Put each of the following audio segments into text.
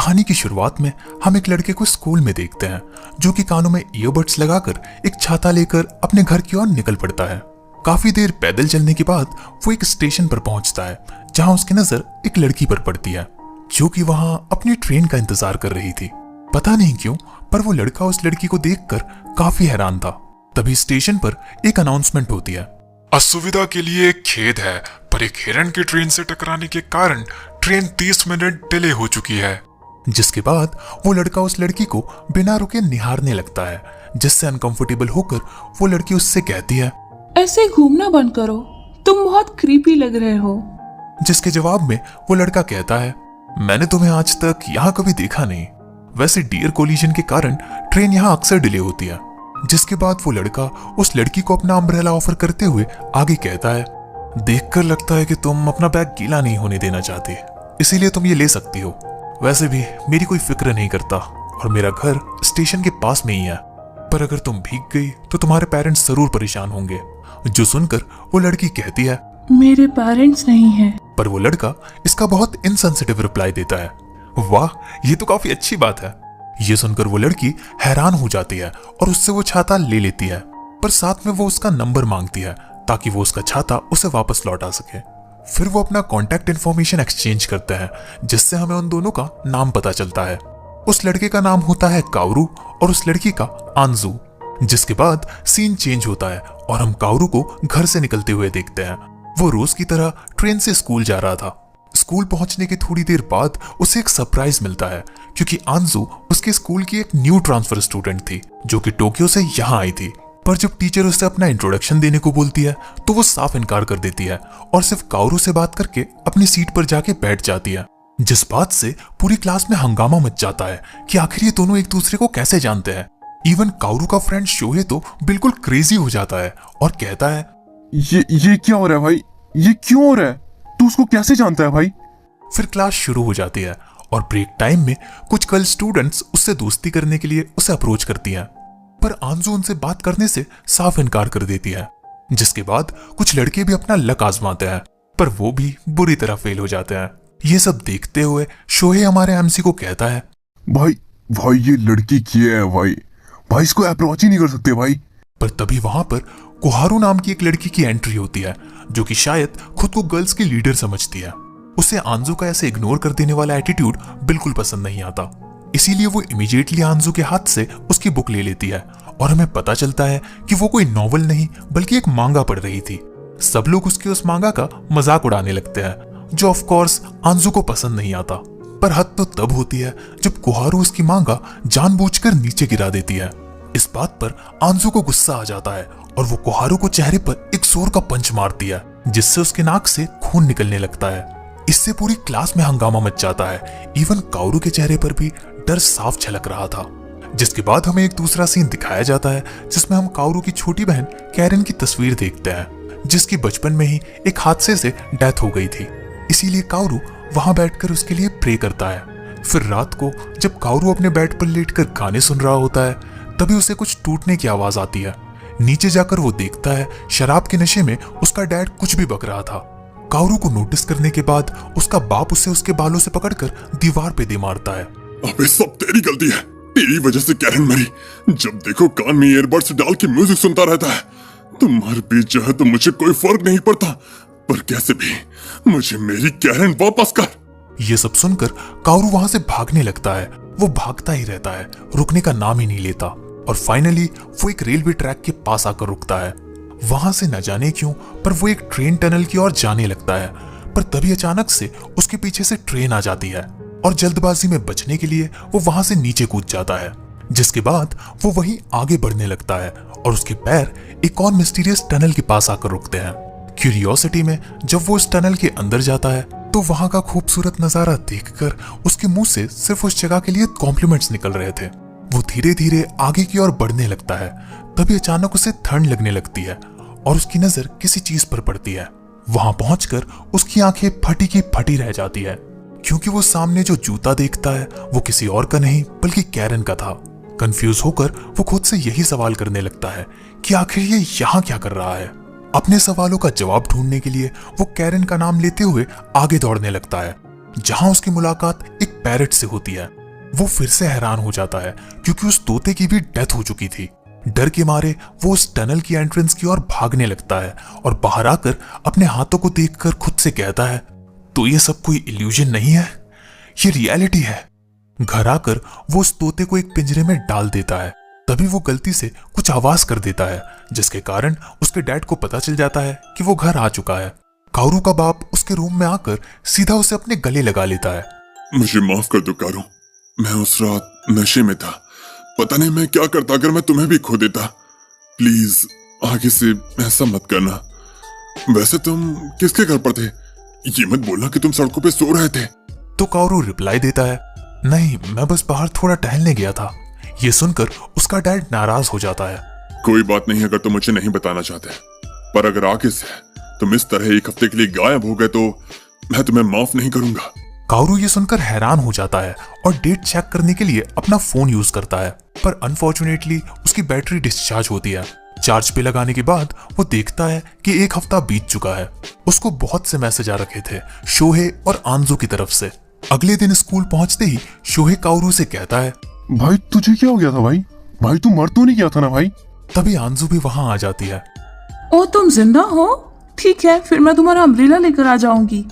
कहानी की शुरुआत में हम एक लड़के को स्कूल में देखते हैं जो कि कानों में ईयरबड्स लगाकर एक छाता लेकर अपने घर की ओर निकल पड़ता है। काफी देर पैदल चलने के बाद वो एक स्टेशन पर पहुंचता है जहां उसकी नजर एक लड़की पर पड़ती है जो कि वहां अपनी ट्रेन का इंतजार कर रही थी। पता नहीं क्यों पर वो लड़का उस लड़की को देखकर काफी हैरान था। तभी स्टेशन पर एक अनाउंसमेंट होती है। असुविधा के लिए खेद है, पर एक हिरण की ट्रेन से टकराने के कारण ट्रेन 30 मिनट डिले हो चुकी है। जिसके बाद वो लड़का उस लड़की को बिना रुके निहारने लगता है, जिससे अनकंफर्टेबल होकर वो लड़की उससे कहती है, ऐसे घूमना बंद करो, तुम बहुत क्रीपी लग रहे हो। जिसके जवाब में वो लड़का कहता है, मैंने तुम्हें आज तक यहाँ कभी देखा नहीं। वैसे डियर कोलिजन के कारण ट्रेन यहाँ अक्सर डिले होती है। जिसके बाद वो लड़का उस लड़की को अपना अम्ब्रेला ऑफर करते हुए आगे कहता है, देखकर लगता है कि तुम अपना बैग गीला नहीं होने देना चाहती, इसीलिए तुम ये ले सकती हो। वैसे भी मेरी कोई फिक्र नहीं करता और मेरा घर स्टेशन के पास में ही है, पर अगर तुम भीग गई तो तुम्हारे पेरेंट्स जरूर परेशान होंगे। जो सुनकर वो लड़की कहती है, मेरे पेरेंट्स नहीं हैं। पर वो लड़का इसका बहुत इनसेंसिटिव रिप्लाई देता है। वाह, ये तो काफी अच्छी बात है। ये सुनकर वो लड़की हैरान हो जाती है और उससे वो छाता ले लेती है, पर साथ में वो उसका नंबर मांगती है ताकि वो उसका छाता उसे वापस लौटा सके। फिर वो अपना कॉन्टैक्ट इन्फॉर्मेशन एक्सचेंज करते हैं, जिससे हमें उन दोनों का नाम पता चलता है। उस लड़के का नाम होता है कावरू और उस लड़की का आंजू। जिसके बाद सीन चेंज होता है और हम कावरू को घर से निकलते हुए देखते हैं। वो रोज की तरह ट्रेन से स्कूल जा रहा था। स्कूल पहुंचने के थोड़ी देर बाद उसे एक सरप्राइज मिलता है, क्योंकि आंजू उसके स्कूल की एक न्यू ट्रांसफर स्टूडेंट थी जो कि टोक्यो से यहाँ आई थी। पर जब टीचर उसे अपना इंट्रोडक्शन देने को बोलती है तो वो साफ इनकार कर देती है और सिर्फ कावरू से बात करके अपनी सीट पर जाके बैठ जाती है। जिस बात से पूरी क्लास में हंगामा मच जाता है कि आखिर ये दोनों एक दूसरे को कैसे जानते हैं। इवन कावरू का फ्रेंड शोहे तो बिल्कुल क्रेजी हो जाता है और कहता है, ये क्या हो रहा है भाई, ये क्यों हो रहा है, तू उसको कैसे जानता है भाई। फिर क्लास शुरू हो जाती है और ब्रेक टाइम में कुछ गर्ल स्टूडेंट्स उससे दोस्ती करने के लिए उसे अप्रोच करती हैं, पर आंजू उनसे बात करने से साफ इनकार कर देती है। जिसके बाद कुछ लड़के भी अपना लक आजमाते हैं, पर वो भी बुरी तरह फेल हो जाते हैं। ये सब देखते हुए शोहे हमारे एमसी को कहता है, भाई ये लड़की क्या है भाई इसको अप्रोच ही नहीं कर सकते भाई। पर तभी वहां पर कोहारू नाम की एक लड़की की एंट्री होती है जो कि शायद खुद को गर्ल्स की लीडर समझती है। उसे आंजू का ऐसे इग्नोर कर देने वाला एटीट्यूड बिल्कुल पसंद नहीं आता, इसीलिए वो इमीडिएटली आंजू के हाथ से उसकी बुक ले लेती है और हमें पता चलता है कि वो कोई नॉवल नहीं बल्कि एक मांगा पढ़ रही थी। सब लोग उसके उस मांगा का मजाक उड़ाने लगते हैं, जो ऑफ कोर्स आंजू को पसंद नहीं आता। पर हद तो तब होती है जब कोहारू उसकी मांगा जानबूझकर नीचे गिरा देती है। इस बात पर आंजू को गुस्सा आ जाता है और वो कोहारू को चेहरे पर एक जोर का पंच मारती है, जिससे उसके नाक से खून निकलने लगता है। इससे पूरी क्लास में हंगामा मच जाता है। इवन कावरू के चेहरे पर भी डर साफ झलक रहा था। जिसके बाद हमें एक दूसरा सीन दिखाया जाता है जिसमें हम कावरू की छोटी बहन कैरन की तस्वीर देखते हैं, जिसकी बचपन में ही एक हादसे से डेथ हो गई थी। इसीलिए कावरू वहां बैठकर उसके लिए प्रे करता है। फिर रात को जब कावरू अपने बेड पर लेटकर गाने सुन रहा होता है, तभी उसे कुछ टूटने की आवाज आती है। नीचे जाकर वो देखता है शराब के नशे में उसका डैड कुछ भी बक रहा था। कावरू को नोटिस करने के बाद उसका बाप उसे उसके बालों से पकड़कर दीवार पे दे मारता है। अबे सब तेरी गलती है, तेरी वजह से कैरन मरी। जब देखो कान में ईयरबड्स डाल के म्यूजिक सुनता रहता है। तुम्हारे बीच जो है तो मुझे कोई फर्क नहीं पड़ता, पर कैसे भी मुझे मेरी कैरन वापस कर। ये सब सुनकर कावरू वहां से भागने लगता है। वो भागता ही रहता है, रुकने का नाम ही नहीं लेता और फाइनली वो एक रेलवे ट्रैक के पास आकर रुकता है। वहां से न जाने क्यों पर वो एक ट्रेन टनल की ओर जाने लगता है, पर तभी अचानक से उसके पीछे से ट्रेन आ जाती है और जल्दबाजी में बचने के लिए वो वहां से नीचे कूद जाता है। जिसके बाद वो वहीं आगे बढ़ने लगता है और उसके पैर एक और मिस्टीरियस टनल के पास आकर रुकते हैं। क्यूरियोसिटी में जब वो इस टनल के अंदर जाता है तो वहां का खूबसूरत नजारा देखकर उसके मुंह से सिर्फ उस जगह के लिए कॉम्प्लीमेंट्स निकल रहे थे। वो धीरे धीरे आगे की ओर बढ़ने लगता है। तभी अचानक उसे ठंड लगने लगती है और उसकी नजर किसी चीज पर पड़ती है। वहां पहुंचकर उसकी आंखें फटी की फटी रह जाती है, क्योंकि वो सामने जो जूता देखता है वो किसी और का नहीं बल्कि कैरन का था। कंफ्यूज होकर वो खुद से यही सवाल करने लगता है कि आखिर ये यहाँ क्या कर रहा है। अपने सवालों का जवाब ढूंढने के लिए वो कैरन का नाम लेते हुए आगे दौड़ने लगता है। जहां उसकी मुलाकात एक पैरट से होती है। वो फिर से हैरान हो जाता है क्योंकि उस तोते की भी डेथ हो चुकी थी। डर के मारे वो उस टनल की एंट्रेंस की ओर भागने लगता है और बाहर आकर अपने हाथों को देखकर खुद से कहता है, तो ये सब कोई इल्यूजन नहीं है, ये रियलिटी है। घर आकर वो उस तोते को एक पिंजरे में डाल देता है। तभी वो गलती से कुछ आवाज कर देता है, जिसके कारण उसके डैड को पता चल जाता है कि वो घर आ चुका है। कारू का बाप उसके रूम में आकर सीधा उसे अपने गले लगा लेता है। मुझे माफ कर दो कारू, मैं उस रात नशे में था। पता नहीं मैं क्या करता अगर मैं तुम्हें भी खो देता। प्लीज आगे से ऐसा मत करना। वैसे तुम किसके घर पर थे? ये मत बोलना कि तुम सड़कों पे सो रहे थे। तो कारू रिप्लाई देता है, नहीं, मैं बस बाहर थोड़ा टहलने गया था। ये सुनकर उसका डैड नाराज हो जाता है। कोई बात नहीं अगर तुम मुझे नहीं बताना चाहते, पर अगर आगे से तुम इस तरह एक हफ्ते के लिए गायब हो गए तो मैं तुम्हें माफ नहीं करूंगा। कारू ये सुनकर हैरान हो जाता है और डेट चेक करने के लिए अपना फोन यूज करता है, पर अनफॉर्चुनेटली उसकी बैटरी डिस्चार्ज होती है। चार्ज पे लगाने के बाद वो देखता है कि एक हफ्ता बीत चुका है। उसको बहुत से मैसेज आ रखे थे शोहे और आंजू की तरफ से। अगले दिन स्कूल पहुंचते ही शोहे कारू से कहता है, भाई तुझे क्या हो गया था भाई? भाई तू मर तो नहीं गया था ना भाई? तभी आंजू भी वहां आ जाती है। ओ, तुम जिंदा हो? ठीक है, फिर मैं तुम्हारा अम्ब्रेला लेकर आ जाऊंगी।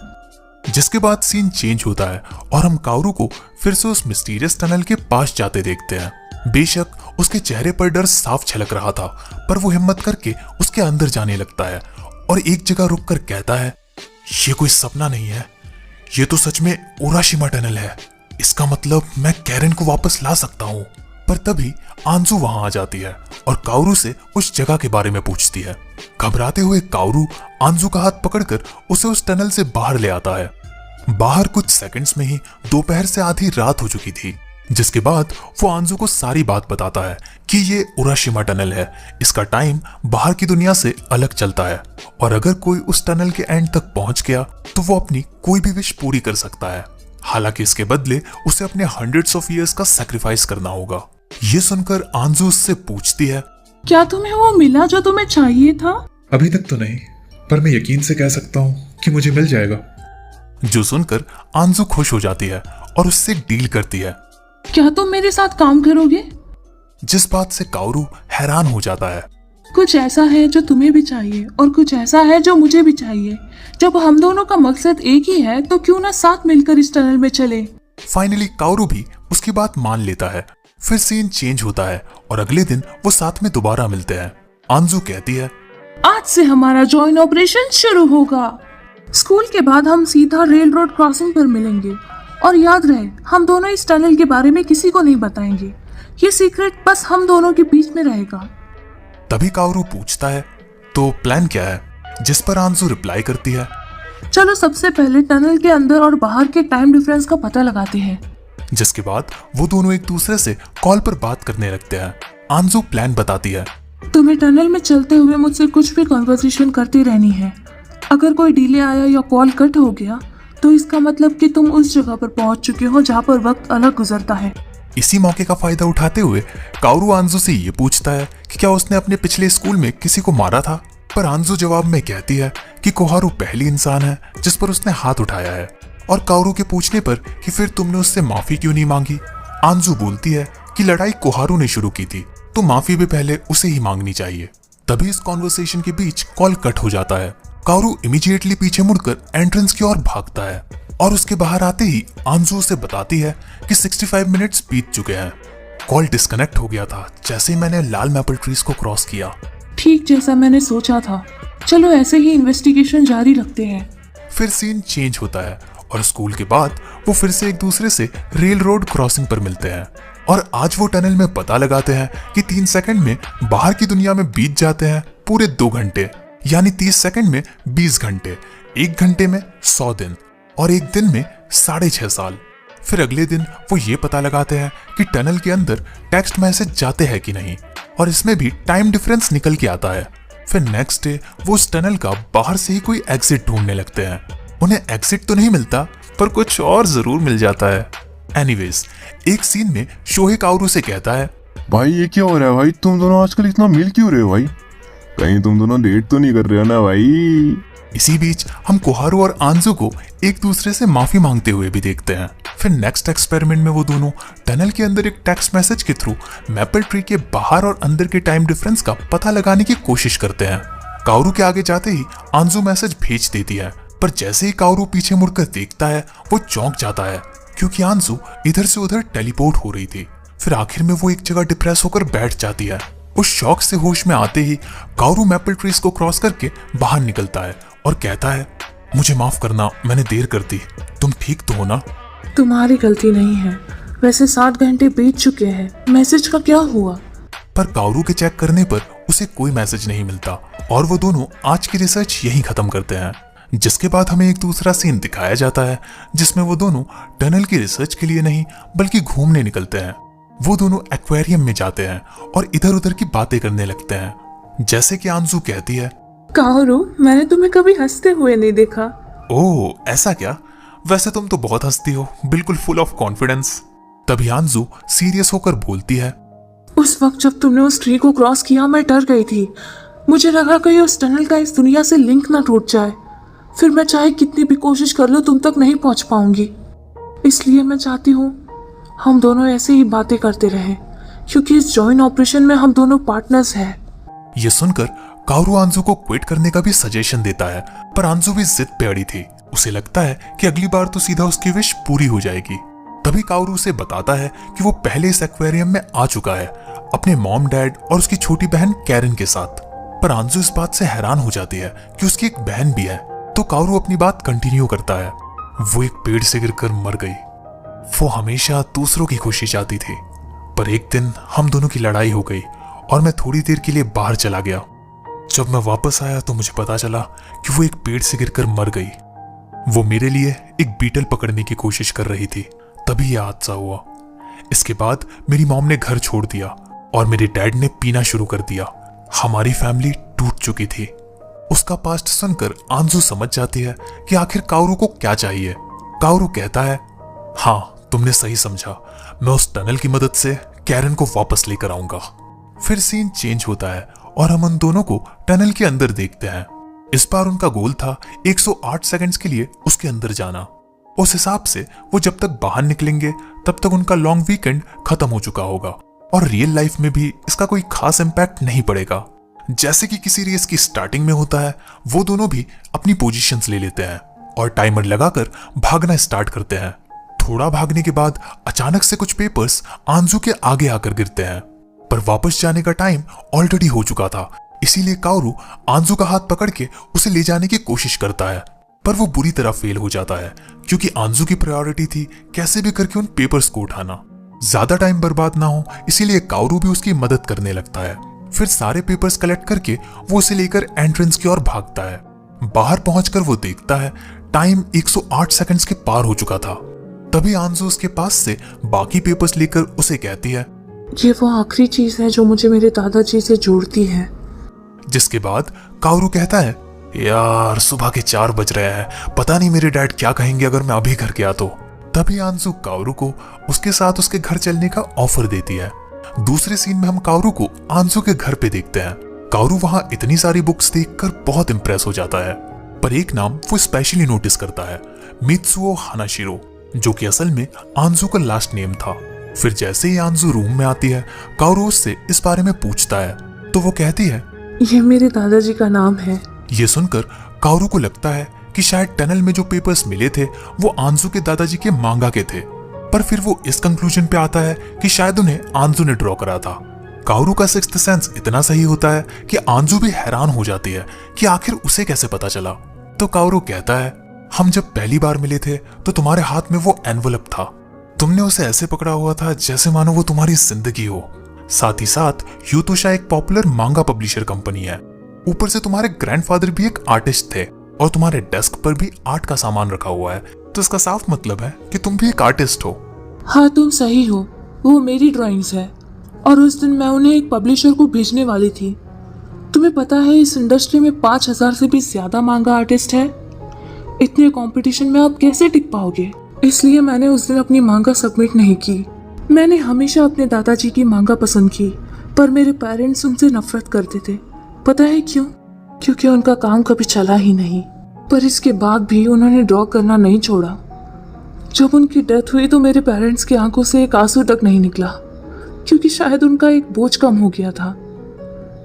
जिसके बाद सीन चेंज होता है और हम कारू को फिर से उस मिस्टीरियस टनल के पास जाते देखते हैं। बेशक उसके चेहरे पर डर साफ झलक रहा था, पर वो हिम्मत करके उसके अंदर जाने लगता है और एक जगह रुककर कहता है, ये कोई सपना नहीं है, ये तो सच में ओराशिमा टनल है। इसका मतलब मैं कैरन को वापस ला सकता हूँ। पर तभी आंजू वहां आ जाती है और कारू से उस जगह के बारे में पूछती है। घबराते हुए कारू आंजू का हाथ पकड़कर उसे उस टनल से बाहर ले आता है। बाहर कुछ सेकंड्स में ही दोपहर से आधी रात हो चुकी थी, जिसके बाद वो आंजू को सारी बात बताता है कि ये ओराशिमा टनल है। इसका टाइम बाहर की दुनिया से अलग चलता है और अगर कोई उस टनल के एंड तक पहुंच गया तो वो अपनी कोई भी विश पूरी कर सकता है। हालांकि इसके बदले उसे अपने हंड्रेड्स ऑफ ईयर्स का सैक्रिफाइस करना होगा। ये सुनकर आंजू उससे पूछती है, क्या तुम्हें वो मिला जो तुम्हें चाहिए था? अभी तक तो नहीं, पर मैं यकीन से कह सकता हूँ कि मुझे मिल जाएगा। जो सुनकर आंजू खुश हो जाती है और उससे डील करती है। क्या तुम मेरे साथ काम करोगे? जिस बात से कारू हैरान हो जाता है। कुछ ऐसा है जो तुम्हें भी चाहिए और कुछ ऐसा है जो मुझे भी चाहिए। जब हम दोनों का मकसद एक ही है तो क्यों ना साथ मिलकर इस टनल में चले। फाइनली कारू भी उसकी बात मान लेता है। फिर सीन चेंज होता है और अगले दिन वो साथ में दोबारा मिलते हैं। आंजू कहती है, आज से हमारा जॉइंट ऑपरेशन शुरू होगा। स्कूल के बाद हम सीधा रेल रोड क्रॉसिंग पर मिलेंगे और याद रहे हम दोनों इस टनल के बारे में किसी को नहीं बताएंगे। ये सीक्रेट बस हम दोनों के बीच में रहेगा। तभी कारू पूछता है, तो प्लान क्या है? जिस पर आंजू रिप्लाई करती है, चलो सबसे पहले टनल के अंदर और बाहर के टाइम डिफरेंस का पता लगाते हैं। जिसके बाद वो दोनों एक दूसरे से कॉल पर बात करने लगते हैं। आंजू प्लान बताती है, तुम्हें टनल में चलते हुए मुझसे कुछ भी कॉन्वर्सेशन करती रहनी है। अगर कोई डिले आया या कॉल कट हो गया तो इसका मतलब कि तुम उस जगह पर पहुंच चुके हो जहां पर वक्त अलग गुजरता है। इसी मौके का फायदा उठाते हुए कारू आंजू से ये पूछता है कि क्या उसने अपने पिछले स्कूल में किसी को मारा था। पर आंजू जवाब में कहती है कि कोहारू पहली इंसान है जिस पर उसने हाथ उठाया है। और कारू के पूछने पर कि फिर तुमने उससे माफी क्यों नहीं मांगी, आंजू बोलती है कि लड़ाई कोहारू ने शुरू की थी तो माफी भी पहले उसे ही मांगनी चाहिए। तभी इस कॉन्वर्सेशन के बीच कॉल कट हो जाता है। कारू इमीडिएटली पीछे मुड़कर एंट्रेंस की ओर भागता है और उसके बाहर आते ही आंजू उसे बताती है कि 65 मिनट्स बीत चुके हैं। कॉल डिस्कनेक्ट हो गया था जैसे ही मैंने लाल मैपल ट्रीज को क्रॉस किया। ठीक जैसा मैंने सोचा था। चलो ऐसे ही इन्वेस्टिगेशन जारी रखते हैं। फिर सीन चेंज होता है और स्कूल के बाद वो फिर से एक दूसरे से रेल रोड क्रॉसिंग पर मिलते हैं और आज वो टनल में पता लगाते हैं कि 3 सेकंड में बाहर की दुनिया में बीत जाते हैं पूरे 2 घंटे, यानी 30 सेकंड में 20 घंटे, 1 घंटे में 100 दिन और 1 दिन में 6.5 साल। फिर अगले दिन वो ये पता लगाते हैं कि टनल के अंदर टेक्स्ट मैसेज जाते हैं कि नहीं और इसमें भी टाइम डिफरेंस निकल के आता है। फिर नेक्स्ट डे वो उस टनल का बाहर से ही कोई एग्जिट ढूंढने लगते हैं। उन्हें एग्जिट तो नहीं मिलता पर कुछ और जरूर मिल जाता है। एनीवेज, एक सीन में शोहे कारू से कहता है, भाई ये क्या हो रहा है भाई? तुम दोनों आजकल इतना मिल क्यों रहे हो भाई? कहीं तुम दोनों डेट तो नहीं कर रहे हो ना भाई? इसी बीच हम कोहारू और आंजू को एक दूसरे से माफी मांगते हुए भी देखते हैं। फिर नेक्स्ट एक्सपेरिमेंट में वो दोनों टनल के अंदर एक टेक्स्ट मैसेज के थ्रू मैपल ट्री के बाहर और अंदर के टाइम डिफरेंस का पता लगाने की कोशिश करते हैं। काओरू के आगे जाते ही आंजू मैसेज भेज देती है, पर जैसे ही काओरू पीछे मुड़कर देखता है वो चौंक जाता है क्योंकि आंजू इधर से उधर टेलीपोर्ट हो रही थी। फिर आखिर में वो एक जगह डिप्रेस होकर बैठ जाती है। उस शौक से होश में आते ही काओरू मैपल ट्रीज को क्रॉस करके बाहर निकलता है और कहता है, मुझे माफ करना, मैंने देर कर दी। तुम ठीक तो हो ना? तुम्हारी गलती नहीं है। वैसे 7 घंटे बीत चुके हैं, मैसेज का क्या हुआ? पर काओरू के चेक करने पर उसे कोई मैसेज नहीं मिलता और वो दोनों आज की रिसर्च यहीं खत्म करते हैं। जिसके बाद हमें एक दूसरा सीन दिखाया जाता है जिसमें वो दोनों टनल की रिसर्च के लिए नहीं बल्कि घूमने निकलते हैं। वो दोनों एक्वेरियम में जाते हैं और इधर उधर की बातें करने लगते हैं। जैसे कि आंजू कहती है, काओरू, मैंने तुम्हें कभी हंसते हुए नहीं देखा। ओह ऐसा क्या? वैसे तुम तो बहुत हंसती हो, बिल्कुल फुल ऑफ कॉन्फिडेंस। तभी आंजू सीरियस होकर बोलती है, उस वक्त जब तुमने उस ट्री को क्रॉस किया मैं डर गई थी। मुझे लगा कहीं उस टनल का इस दुनिया से लिंक ना टूट जाए। फिर मैं चाहे कितनी भी कोशिश कर लूं तुम तक नहीं पहुंच पाऊंगी। इसलिए मैं चाहती हूँ हम दोनों ऐसे ही बातें करते रहें, क्योंकि इस जॉइंट ऑपरेशन में हम दोनों पार्टनर्स हैं। ये सुनकर काओरू आंजू को क्विट करने का भी सजेशन देता है, पर आंजू भी जिद पे अड़ी थी। उसे लगता है कि अगली बार तो सीधा उसकी विश पूरी हो जाएगी। तभी काओरू उसे बताता है कि वो पहले इस एक्वेरियम में आ चुका है अपने मॉम डैड और उसकी छोटी बहन कैरन के साथ। पर आंजू इस बात से हैरान हो जाती है कि उसकी एक बहन भी है। तो काओरू अपनी बात कंटिन्यू करता है, वो एक पेड़ से गिरकर मर गई। वो हमेशा दूसरों की खुशी चाहती थी, पर एक दिन हम दोनों की लड़ाई हो गई और मैं थोड़ी देर के लिए बाहर चला गया। जब मैं वापस आया तो मुझे पता चला कि वो एक पेड़ से गिरकर मर गई। वो मेरे लिए एक बीटल पकड़ने की कोशिश कर रही थी, तभी यह हादसा हुआ। इसके बाद मेरी मॉम ने घर छोड़ दिया और मेरे डैड ने पीना शुरू कर दिया। हमारी फैमिली टूट चुकी थी। उसका पास्ट सुनकर आंजू समझ जाती है कि आखिर काओरू को क्या चाहिए। काओरू कहता है, हाँ तुमने सही समझा, मैं उस टनल की मदद से कैरन को वापस लेकर आऊंगा। फिर सीन चेंज होता है और हम उन दोनों को टनल के अंदर देखते हैं। इस बार उनका गोल था 108 सेकंड्स के लिए उसके अंदर जाना। उस हिसाब से वो जब तक बाहर निकलेंगे तब तक उनका लॉन्ग वीकेंड खत्म हो चुका होगा और रियल लाइफ में भी इसका कोई खास इंपैक्ट नहीं पड़ेगा। जैसे कि किसी रेस की स्टार्टिंग में होता है, वो दोनों भी अपनी पोजीशंस ले लेते हैं और टाइमर लगाकर भागना स्टार्ट करते हैं। थोड़ा भागने के बाद अचानक से कुछ पेपर्स आंजू के आगे आकर गिरते हैं, पर वापस जाने का टाइम ऑलरेडी हो चुका था। इसीलिए काओरू आंजू का हाथ पकड़ के उसे ले जाने की कोशिश करता है, पर वो बुरी तरह फेल हो जाता है क्योंकि आंजू की प्रायोरिटी थी कैसे भी करके उन पेपर्स को उठाना। ज्यादा टाइम बर्बाद ना हो इसीलिए काओरू भी उसकी मदद करने लगता है। फिर सारे पेपर्स कलेक्ट करके वो उसे लेकर एंट्रेंस की ओर भागता है। बाहर पहुंचकर वो देखता है टाइम 108 सेकंड्स के पार हो चुका था। तभी आंजू उसके पास से बाकी पेपर्स लेकर उसे कहती है, ये वो आखिरी चीज है जो मुझे मेरे दादाजी से जोड़ती है। जिसके बाद काओरू कहता है, यार सुबह के 4 बज रहे हैं, पता नहीं मेरे डैड क्या कहेंगे अगर मैं अभी घर गया तो। तभी आंजू काओरू को उसके साथ उसके घर चलने का ऑफर देती है। दूसरे सीन में हम काओरू को आंजू के घर पे देखते हैं। काओरू वहां इतनी सारी बुक्स देखकर बहुत इंप्रेस हो जाता है, पर एक नाम वो स्पेशली नोटिस करता है, मित्सुओ हानाशिरो, जो कि असल में आंजू का लास्ट नेम था। फिर जैसे ही आंजू रूम में आती है, काओरू उससे इस बारे में पूछता है तो वो कहती है, ये मेरे दादाजी का नाम है। ये सुनकर काओरू को लगता है कि शायद टनल में जो पेपर्स मिले थे वो आंजू के दादाजी के मांगा के थे, पर फिर वो इस कंक्लूजन पे आता है कि शायद उन्हें आंजू ने ड्रॉ करा था। काओरू का सिक्स्थ सेंस इतना सही होता है कि आंजू भी हैरान हो जाती है कि आखिर उसे कैसे पता चला। तो काओरू कहता है, हम जब पहली बार मिले थे तो तुम्हारे हाथ में वो एनवलप था। तुमने उसे ऐसे पकड़ा हुआ था जैसे मानो वो तुम्हारी जिंदगी हो। साथ ही साथ यूतोशा एक पॉपुलर मांगा पब्लिशर कंपनी है। ऊपर से तुम्हारे ग्रैंडफादर भी एक आर्टिस्ट थे और तुम्हारे डेस्क पर भी आर्ट का सामान रखा हुआ है, तो इसका साफ मतलब है कि तुम भी एक आर्टिस्ट हो। हाँ तुम सही हो, वो मेरी ड्राइंग्स है और उस दिन मैं उन्हें एक पब्लिशर को भेजने वाली थी। तुम्हें पता है इस इंडस्ट्री में 5000 से भी ज्यादा मांगा आर्टिस्ट है। इतने कंपटीशन में आप कैसे टिक पाओगे? इसलिए मैंने उस दिन अपनी मांगा सबमिट नहीं की। मैंने हमेशा अपने दादाजी की मांगा पसंद की, पर मेरे पेरेंट्स उनसे नफरत करते थे। पता है क्यों? क्योंकि उनका काम कभी चला ही नहीं। पर इसके बाद भी उन्होंने ड्रॉ करना नहीं छोड़ा। जब उनकी डेथ हुई तो मेरे पेरेंट्स की आंखों से एक आंसू तक नहीं निकला, क्योंकि शायद उनका एक बोझ कम हो गया था।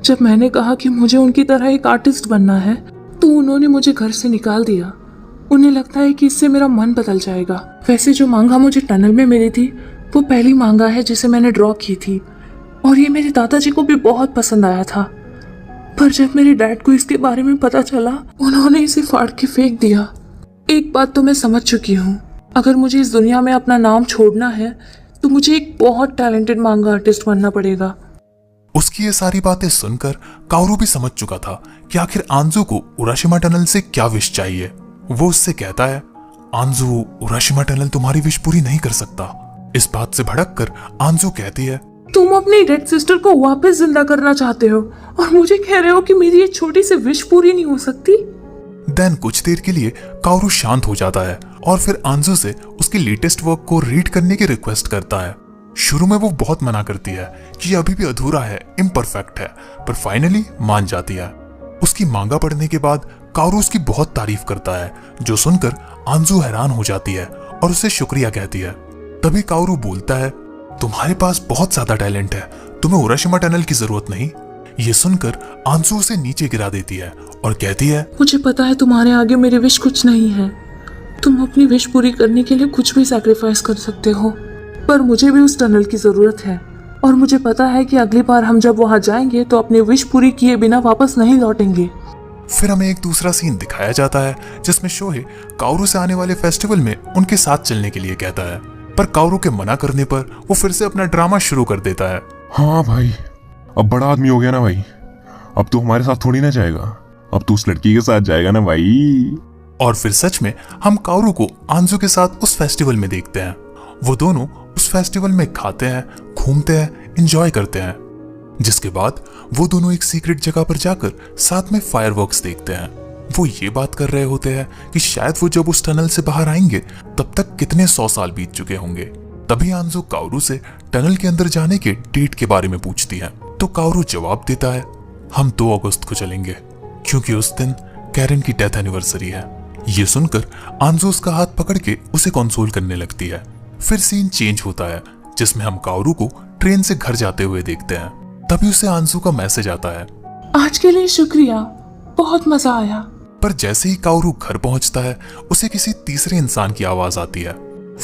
जब मैंने कहा कि मुझे उनकी तरह एक आर्टिस्ट बनना है तो उन्होंने मुझे घर से निकाल दिया। उन्हें लगता है कि इससे मेरा मन बदल जाएगा। वैसे जो मांगा मुझे टनल में मिली थी वो पहली मांगा है जिसे मैंने ड्रॉ की थी, और ये मेरे दादाजी को भी बहुत पसंद आया था। पर जब मेरे डैड को इसके बारे में पता चला उन्होंने इसे फाड़ के फेंक दिया। एक बात तो मैं समझ चुकी हूँ, अगर मुझे इस दुनिया में अपना नाम छोड़ना है तो मुझे एक बहुत टैलेंटेड मांगा आर्टिस्ट बनना पड़ेगा। उसकी ये सारी बातें सुनकर काओरू भी समझ चुका था कि आखिर आंजू को उराशिमा टनल से क्या विश चाहिए। वो उससे कहता है, आंजू, उराशिमा टनल तुम्हारी विश पूरी नहीं कर सकता। इस बात से भड़क कर आंजू कहती है, तुम अपनी डेड सिस्टर को वापस जिंदा करना चाहते हो और मुझे कह रहे हो कि मेरी ये छोटी सी विश पूरी नहीं हो सकती। देन कुछ देर के लिए काओरू शांत हो जाता है और फिर आंजू से उसकी लेटेस्ट वर्क को रीड करने की रिक्वेस्ट करता है। शुरू में वो बहुत मना करती है कि ये अभी भी अधूरा है, इम्परफेक्ट है, पर फाइनली मान जाती है। उसकी मांगा पढ़ने के बाद काओरू उसकी बहुत तारीफ करता है, जो सुनकर आंजू हैरान हो जाती है और उसे शुक्रिया कहती है। तभी काओरू बोलता है, तुम्हारे पास बहुत ज्यादा टैलेंट है, तुम्हें उराशिमा टनल की जरूरत नहीं। ये सुनकर आंजू उसे नीचे गिरा देती है और कहती है, मुझे पता है तुम्हारे आगे मेरी विश कुछ नहीं है। तुम अपनी विश पूरी करने के लिए कुछ भी सैक्रिफाइस कर सकते हो, पर मुझे भी उस टनल की जरूरत है और मुझे पता है कि अगली बार हम जब वहां जाएंगे तो अपनी विश पूरी किए बिना वापस नहीं लौटेंगे। फिर हमें एक दूसरा सीन दिखाया जाता है जिसमें शोहे काओरू से आने वाले फेस्टिवल में उनके साथ चलने के लिए कहता है, पर काओरू के मना करने पर वो फिर से अपना ड्रामा शुरू कर देता है। हाँ भाई, अब बड़ा आदमी हो गया ना भाई, अब तो हमारे साथ थोड़ी ना जाएगा, अब तो उस लड़की के साथ जाएगा ना भाई। और फिर सच में हम काओरू को आंजू के साथ उस फेस्टिवल में देखते हैं। वो दोनों उस फेस्टिवल में खाते हैं, घूमते हैं, एंजॉय करते हैं, जिसके बाद वो दोनों एक सीक्रेट जगह पर जाकर साथ में फायरवर्क्स देखते हैं। वो ये बात कर रहे होते हैं कि शायद वो जब उस टनल से बाहर आएंगे तब तक कितने 100 साल बीत चुके होंगे। तभी आंजू काओरू से टनल के अंदर जाने के डेट के बारे में पूछती है, तो काओरू जवाब देता है, हम 2 अगस्त को चलेंगे, क्योंकि उस दिन कैरन की डेथ एनिवर्सरी है। ये सुनकर आंजू उसका हाथ पकड़ के उसे कंसोल करने लगती है। फिर सीन चेंज होता है जिसमें हम काओरू को ट्रेन से घर जाते हुए देखते हैं। तभी उसे आंजू का मैसेज आता है, आज के लिए शुक्रिया, बहुत मजा आया। पर जैसे ही काओरू घर पहुंचता है उसे किसी तीसरे इंसान की आवाज आती है।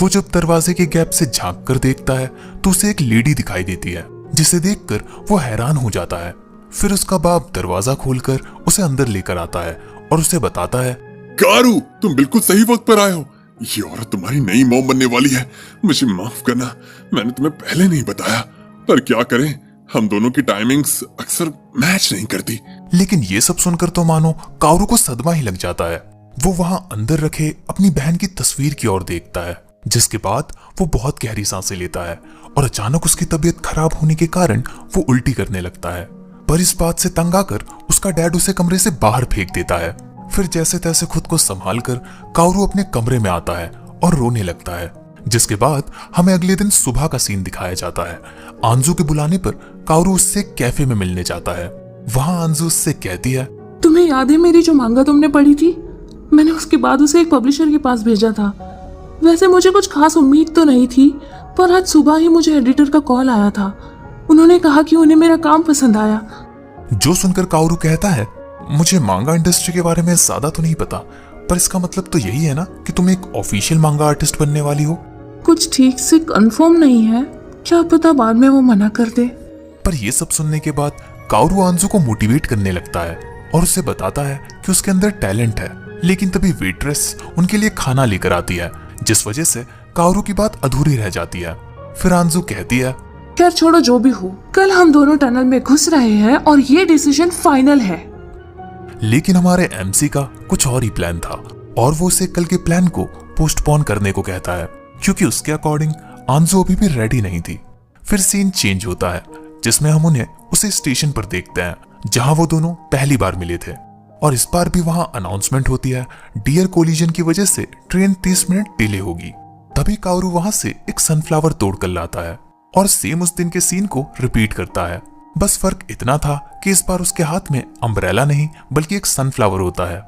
वो जब दरवाजे के गैप से झांक कर देखता है तो उसे एक लेडी दिखाई देती है, जिसे देखकर वो हैरान हो जाता है। फिर उसका बाप दरवाजा खोलकर उसे अंदर लेकर आता है और उसे बताता है, कारू, तुम बिल्कुल सही वक्त पर आए हो। ये औरत तुम्हारी नई मॉम बनने वाली है। मुझे माफ करना, मैंने तुम्हें पहले नहीं बताया, पर क्या करें, हम दोनों की टाइमिंग्स अक्सर मैच नहीं करती। लेकिन ये सब सुनकर तो मानो काओरू को सदमा ही लग जाता है। वो वहां अंदर रखे अपनी बहन की तस्वीर की ओर देखता है, जिसके बाद वो बहुत गहरी सांसें लेता है और अचानक उसकी तबीयत खराब होने के कारण वो उल्टी करने लगता है। पर इस बात से तंग आकर उसका डैड उसे कमरे से बाहर फेंक देता है। फिर जैसे तैसे खुद को संभाल कर काओरू अपने कमरे में आता है और रोने लगता है, जिसके बाद हमें अगले दिन सुबह का सीन दिखाया जाता है। आंजू के बुलाने पर काओरू उससे कैफे में मिलने जाता है। वहां आंजू उससे कहती है, तुम्हें याद है मेरी जो मांगा तुमने पढ़ी थी? मैंने उसके बाद उसे एक पब्लिशर के पास भेजा था। वैसे मुझे कुछ खास उम्मीद तो नहीं थी, पर आज सुबह ही मुझे एडिटर का कॉल आया था। उन्होंने कहा कि उन्हें मेरा काम पसंद आया। जो सुनकर काओरू कहता है, मुझे मांगा इंडस्ट्री के बारे में ज्यादा तो नहीं पता, पर इसका मतलब तो यही है ना कि तुम एक ऑफिशियल मांगा आर्टिस्ट बनने वाली हो? कुछ ठीक से कंफर्म नहीं है, क्या पता बाद में वो मना कर दे। पर ये सब सुनने के बाद काओरू आंजू को मोटिवेट करने लगता है और उसे बताता है कि उसके अंदर टैलेंट है। लेकिन तभी वेट्रेस उनके लिए खाना लेकर आती है, जिस वजह से काओरू की बात अधूरी रह जाती है। फिर आंजू कहती है, खैर छोड़ो, जो भी हो, कल हम दोनों टनल में घुस रहे हैं और ये डिसीजन फाइनल है। लेकिन हमारे एमसी का कुछ और ही प्लान था और वो उसे कल के प्लान को पोस्टपोन करने को कहता है, क्योंकि उसके अकॉर्डिंग आंजू अभी भी रेडी नहीं थी। फिर सीन चेंज होता है जिसमें हम उन्हें उसे स्टेशन पर देखते हैं जहां वो दोनों पहली बार मिले थे, और इस बार भी वहां अनाउंसमेंट होती है, डियर कोलिजन की वजह से ट्रेन 30 मिनट डिले होगी। तभी काओरू वहां से एक सनफ्लावर तोड़कर लाता है और सेम उस दिन के सीन को रिपीट करता है। बस फर्क इतना था कि इस बार उसके हाथ में अम्ब्रेला नहीं बल्कि एक सनफ्लावर होता है।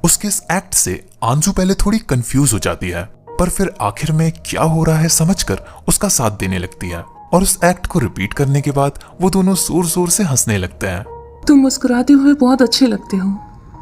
उसके इस एक्ट से आंजू पहले थोड़ी कंफ्यूज हो जाती है, पर फिर आखिर में क्या हो रहा है समझकर उसका साथ देने लगती है और उस एक्ट को रिपीट करने के बाद वो दोनों जोर जोर से हंसने लगते हैं। तुम मुस्कुराते हुए बहुत अच्छे लगते हो,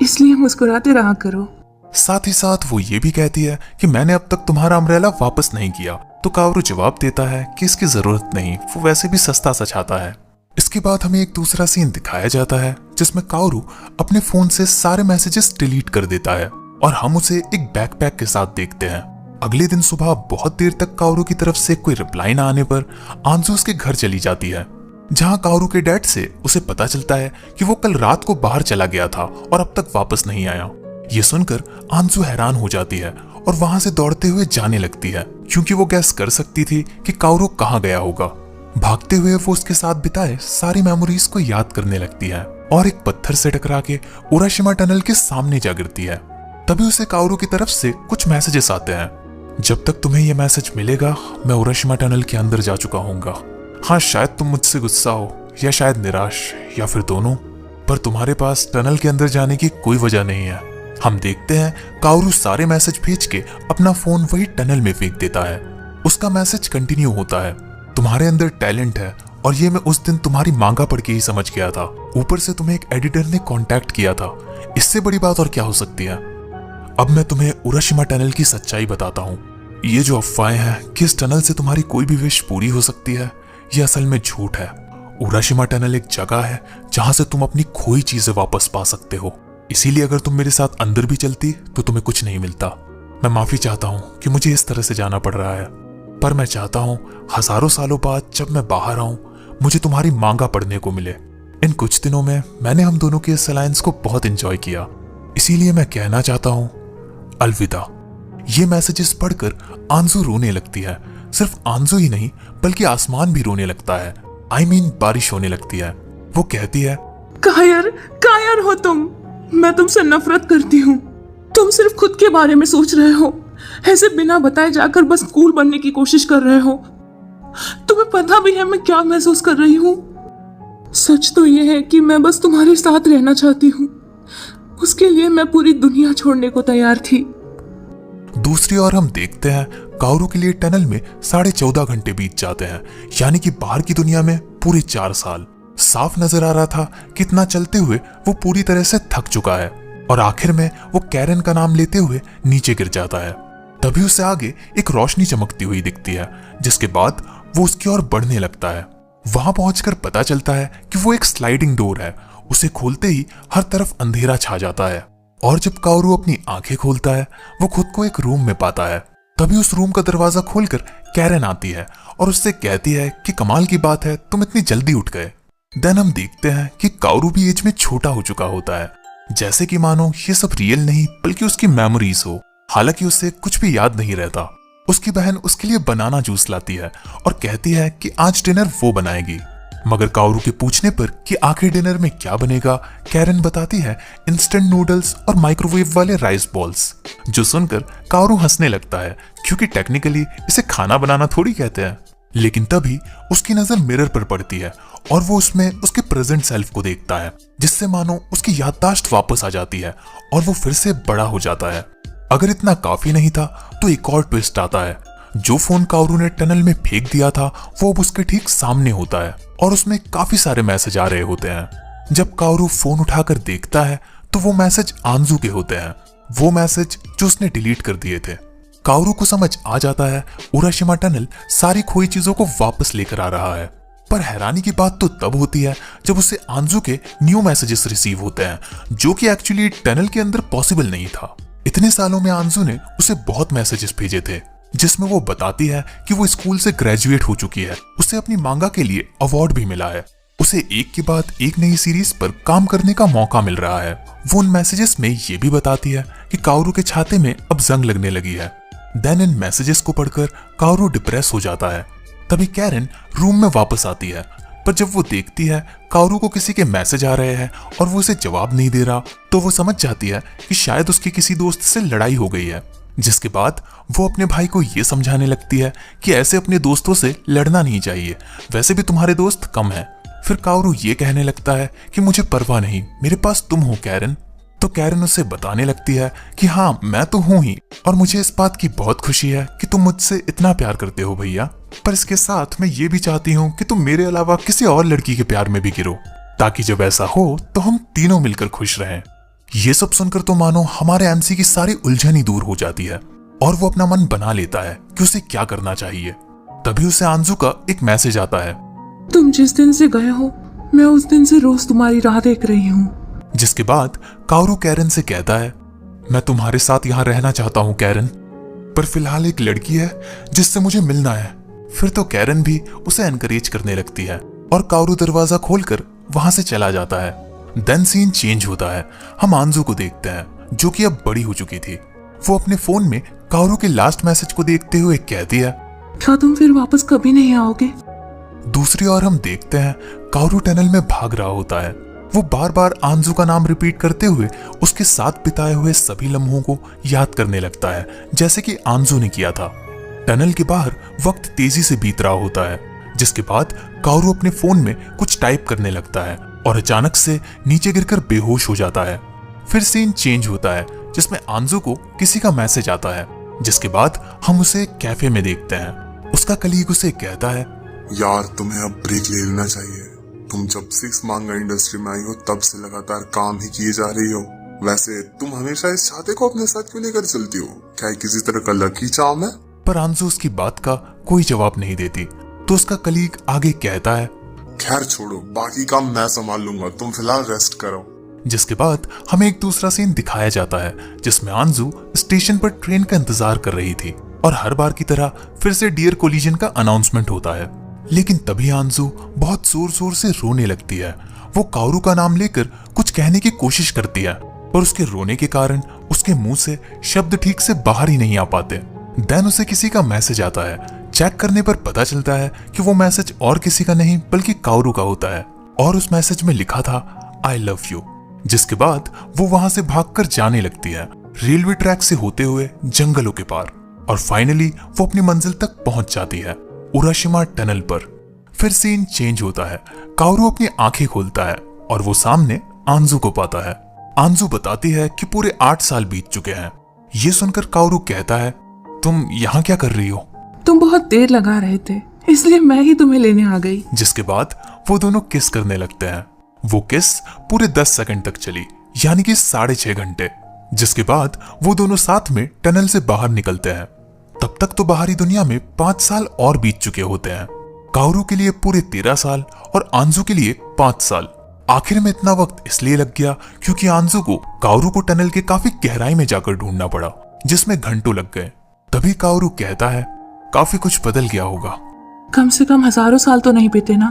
इसलिए मुस्कुराते रहा करो। साथ ही साथ वो ये भी कहती है कि मैंने अब तक तुम्हारा अम्ब्रेला वापस नहीं किया। तो कावरू जवाब देता है कि इसकी जरूरत नहीं, वो वैसे भी सस्ता सा चाहता है। इसके बाद हमें एक दूसरा सीन दिखाया जाता है जिसमें कावरू अपने फोन से सारे मैसेजेस डिलीट कर देता है और हम उसे एक बैकपैक के साथ देखते हैं। अगले दिन सुबह बहुत देर तक कावरू की तरफ से कोई रिप्लाई ना आने पर आंजू उसके घर चली जाती है, जहां कावरू के डैड से उसे पता चलता है कि वो कल रात को बाहर चला गया था और अब तक वापस नहीं आया। ये सुनकर आंजू हैरान हो जाती है और वहां से दौड़ते हुए जाने लगती है, क्योंकि वो गैस कर सकती थी कि कावरू कहाँ गया होगा। भागते हुए वो उसके साथ बिताए सारी मेमोरीज को याद करने लगती है और एक पत्थर से टकरा के उराशिमा टनल के सामने जा गिरती है। तभी उसे कावरू की तरफ से कुछ मैसेजेस आते हैं। जब तक तुम्हें यह मैसेज मिलेगा मैं उराशिमा टनल के अंदर जा चुका हूंगा। हाँ, शायद तुम मुझसे गुस्सा हो या शायद निराश या फिर दोनों, पर तुम्हारे पास टनल के अंदर जाने की कोई वजह नहीं है। हम देखते हैं कावरू सारे मैसेज भेज के अपना फोन वही टनल में फेंक देता है। उसका मैसेज कंटिन्यू होता है, तुम्हारे अंदर टैलेंट है और ये मैं उस दिन तुम्हारी मांगा पढ़ के ही समझ गया था। ऊपर से तुम्हें एक एडिटर ने कांटेक्ट किया था, इससे बड़ी बात और क्या हो सकती है। अब मैं तुम्हें उराशिमा टनल की सच्चाई बताता हूँ। ये जो अफवाहें हैं कि इस टनल से तुम्हारी कोई भी विश पूरी हो सकती है, ये असल में झूठ है। उराशिमा टनल एक जगह है जहां से तुम अपनी खोई चीजें वापस पा सकते हो। इसीलिए अगर तुम मेरे साथ अंदर भी चलती तो तुम्हें कुछ नहीं मिलता। मैं माफी चाहता हूँ कि मुझे इस तरह से जाना पड़ रहा है, पर मैं चाहता हूँ हजारों सालों बाद जब मैं बाहर आऊं मुझे तुम्हारी मांगा पढ़ने को मिले। इन कुछ दिनों में मैंने हम दोनों के इस अलायंस को बहुत एंजॉय किया, इसीलिए मैं कहना चाहता हूँ अलविदा। ये मैसेजेस पढ़कर आंजू रोने लगती है। सिर्फ आंजू ही नहीं बल्कि आसमान भी रोने लगता है। I mean, बारिश होने लगती है। वो कहती है, कायर हो तुम, मैं तुमसे नफरत करती हूँ। तुम सिर्फ खुद के बारे में सोच रहे हो, ऐसे बिना बताए जाकर बस कूल बनने की कोशिश कर रहे हो। तुम्हें पता भी है मैं क्या महसूस कर रही हूँ। सच तो यह है कि मैं बस तुम्हारे साथ रहना चाहती हूँ। उसके लिए मैं पूरी दुनिया छोड़ने को तैयार थी। दूसरी ओर हम देखते हैं कावरू के लिए टनल में 14.5 घंटे बीत जाते हैं, यानी कि बाहर की दुनिया में पूरे 4 साल। साफ नजर आ रहा था कि इतना चलते हुए वो पूरी तरह से थक चुका है और आखिर में वो कैरन का नाम लेते हुए नीचे गिर जाता है। तभी उसे आगे एक रोशनी चमकती हुई दिखती है, जिसके बाद वो उसकी ओर बढ़ने लगता है। वहां पहुंचकर पता चलता है कि वो एक स्लाइडिंग डोर है। उसे खोलते ही हर तरफ अंधेरा छा जाता है और जब कावरू अपनी आंखें खोलता है वो खुद को एक रूम में पाता है। तभी उस रूम का दरवाजा खोलकर कैरन आती है और उससे कहती है कि कमाल की बात है तुम इतनी जल्दी उठ गए। देन हम देखते हैं कि कावरू भी एज में छोटा हो चुका होता है, जैसे कि मानो ये सब रियल नहीं बल्कि उसकी मेमोरीज हो। हालांकि उसे कुछ भी याद नहीं रहता। उसकी बहन उसके लिए बनाना जूस लाती है और कहती है कि आज डिनर वो बनाएगी। मगर कावरू के पूछने पर कि आखिर डिनर में क्या बनेगा, कैरन बताती है इंस्टेंट नूडल्स और माइक्रोवेव वाले राइस बॉल्स, जो सुनकर कावरू हंसने लगता है क्योंकि टेक्निकली इसे खाना बनाना थोड़ी कहते हैं। लेकिन तभी उसकी नजर मिरर पर पड़ती है और वो उसमें उसके प्रेजेंट सेल्फ को देखता है, जिससे मानो उसकी याददाश्त वापस आ जाती है और वो फिर से बड़ा हो जाता है। अगर इतना काफी नहीं था तो एक और ट्विस्ट आता है। जो फोन कावरू ने टनल में फेंक दिया था वो अब उसके ठीक सामने होता है और उसमें काफी सारे मैसेज आ रहे होते हैं। जब कावरू फोन उठाकर देखता है तो वो मैसेज आंजू के होते हैं, वो मैसेज जो उसने डिलीट कर दिए थे। कावरू को समझ आ जाता है उराशिमा टनल सारी खोई चीजों को वापस लेकर आ रहा है। पर हैरानी की बात तो तब होती है जब उसे आंजू के न्यू मैसेजेस रिसीव होते हैं, जो कि एक्चुअली टनल के अंदर पॉसिबल नहीं था। इतने सालों में आंजू ने उसे बहुत मैसेजेस भेजे थे, जिसमें वो बताती है कि वो स्कूल से ग्रेजुएट हो चुकी है। उसे अपनी मांगा के लिए अवार्ड भी मिला है। उसे एक के बाद एक नई सीरीज पर काम करने का मौका मिल रहा है। वो उन मैसेजेस में ये भी बताती है कि कावरू के छाते में अब जंग लगने लगी है। देन इन मैसेजेस को पढ़कर कावरू डिप्रेस हो जाता है। तभी कैरन रूम में वापस आती है, पर जब वो देखती है कावरू को किसी के मैसेज आ रहे हैं और वो उसे जवाब नहीं दे रहा, तो वो समझ जाती है कि शायद उसकी किसी दोस्त से लड़ाई हो गई है। जिसके बाद वो अपने भाई को ये समझाने लगती है कि ऐसे अपने दोस्तों से लड़ना नहीं चाहिए, वैसे भी तुम्हारे दोस्त कम हैं। फिर कावरू ये कहने लगता है कि मुझे परवाह नहीं, मेरे पास तुम हो कैरन। तो कैरन उसे बताने लगती है कि हाँ मैं तो हूं ही, और मुझे इस बात की बहुत खुशी है कि तुम मुझसे इतना प्यार करते हो भैया, पर इसके साथ मैं ये भी चाहती हूँ कि तुम मेरे अलावा किसी और लड़की के प्यार में भी गिरो, ताकि जब ऐसा हो तो हम तीनों मिलकर खुश रहें। ये सब सुनकर तो मानो हमारे एमसी की सारी उलझन ही दूर हो जाती है और वो अपना मन बना लेता है कि उसे क्या करना चाहिए। तभी उसे आंजू का एक मैसेज आता है, तुम जिस दिन से गए हो मैं उस दिन से रोज तुम्हारी राह देख रही हूँ। जिसके बाद काओरू कैरन से कहता है, मैं तुम्हारे साथ यहाँ रहना चाहता हूँ कैरन, पर फिलहाल एक लड़की है जिससे मुझे मिलना है। फिर तो कैरन भी उसे एनकरेज करने लगती है और काओरू दरवाजा खोलकर वहां से चला जाता है। देन सीन चेंज होता है। हम आंजू को देखते हैं जो कि अब बड़ी हो चुकी थी। वो अपने फोन में काओरू के लास्ट मैसेज को देखते हुए कहती है, क्या तुम फिर वापस कभी नहीं आओगे? दूसरी ओर हम देखते हैं काओरू टनल में भाग रहा होता है। वो बार बार आंजू का नाम रिपीट करते हुए उसके साथ बिताए हुए सभी लम्हों को याद करने लगता है, जैसे कि आंजू ने किया था। टनल के बाहर वक्त तेजी से बीत रहा होता है, जिसके बाद काओरू अपने फोन में कुछ टाइप करने लगता है और अचानक से नीचे गिरकर बेहोश हो जाता है। फिर सीन चेंज होता है जिसमें आंजू को किसी का मैसेज आता है, जिसके बाद हम उसे कैफे में देखते हैं। उसका कलीग उसे कहता है, यार तुम्हें अब ब्रेक ले लेना चाहिए। तुम जब से इस मांगा इंडस्ट्री में आई हो तब से लगातार काम ही किए जा रही हो। वैसे तुम हमेशा इस छाते को अपने साथ क्यों लेकर चलती हो? क्या ये किसी तरह का लकी चार्म है? पर आंजू उसकी बात का कोई जवाब नहीं देती। तो उसका कलीग आगे कहता है, खैर छोड़ो, बाकी काम मैं संभाल लूंगा, तुम फिलहाल रेस्ट करो। जिसके बाद हमें एक दूसरा सीन दिखाया जाता है जिसमें आंजू स्टेशन पर ट्रेन का इंतजार कर रही थी और हर बार की तरह फिर से डियर कोलिजन का अनाउंसमेंट होता है। लेकिन तभी आंजू बहुत जोर जोर से रोने लगती है। वो काओरू का नाम लेकर कुछ कहने की कोशिश करती है, पर उसके रोने के कारण उसके मुंह से शब्द ठीक से बाहर ही नहीं आ पाते। देन उसे किसी का मैसेज आता है। चेक करने पर पता चलता है कि वो मैसेज और किसी का नहीं बल्कि काओरू का होता है और उस मैसेज में लिखा था, आई लव यू। जिसके बाद वो वहां से भागकर जाने लगती है, रेलवे ट्रैक से होते हुए जंगलों के पार, और फाइनली वो अपनी मंजिल तक पहुंच जाती है, उराशिमा टनल पर। फिर सीन चेंज होता है। काओरू अपनी आंखें खोलता है और वो सामने आंजू को पाता है। आंजू बताती है कि पूरे 8 साल बीत चुके हैं। ये सुनकर काओरू कहता है, तुम यहाँ क्या कर रही हो? तुम बहुत देर लगा रहे थे इसलिए मैं ही तुम्हें लेने आ गई। जिसके बाद वो दोनों किस करने लगते हैं। वो किस पूरे 10 सेकंड तक चली, यानी कि 6.5 घंटे। जिसके बाद वो दोनों साथ में टनल से बाहर निकलते हैं। तब तक तो बाहरी दुनिया में 5 साल और बीत चुके होते हैं। काओरू के लिए पूरे 13 साल और आंजू के लिए 5 साल। आखिर में इतना वक्त इसलिए लग गया क्योंकि आंजू को काओरू को टनल के काफी गहराई में जाकर ढूंढना पड़ा, जिसमें घंटों लग गए। तभी काओरू कहता है, काफी कुछ बदल गया होगा। कम से कम हजारों साल तो नहीं बीते ना?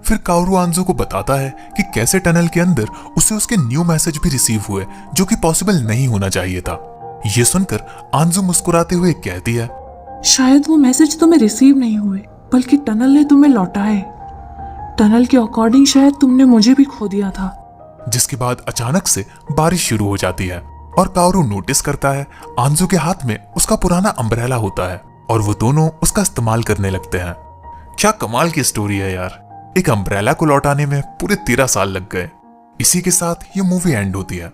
फिर काओरू आंजू को बताता है कि कैसे टनल के अंदर उसे उसके न्यू मैसेज भी रिसीव हुए, जो कि पॉसिबल नहीं होना चाहिए था। ये सुनकर आंजू मुस्कुराते हुए कहती है, शायद वो मैसेज तुम्हें रिसीव नहीं हुए बल्कि टनल ने तुम्हें लौटाए। टनल के अकॉर्डिंग शायद तुमने मुझे भी खो दिया था। जिसके बाद अचानक से बारिश शुरू हो जाती है और काओरू नोटिस करता है आंजू के हाथ में उसका पुराना अम्ब्रेला होता है और वो दोनों उसका इस्तेमाल करने लगते हैं। क्या कमाल की स्टोरी है यार। एक अम्ब्रेला को लौटाने में पूरे 13 साल लग गए। इसी के साथ ये मूवी एंड होती है।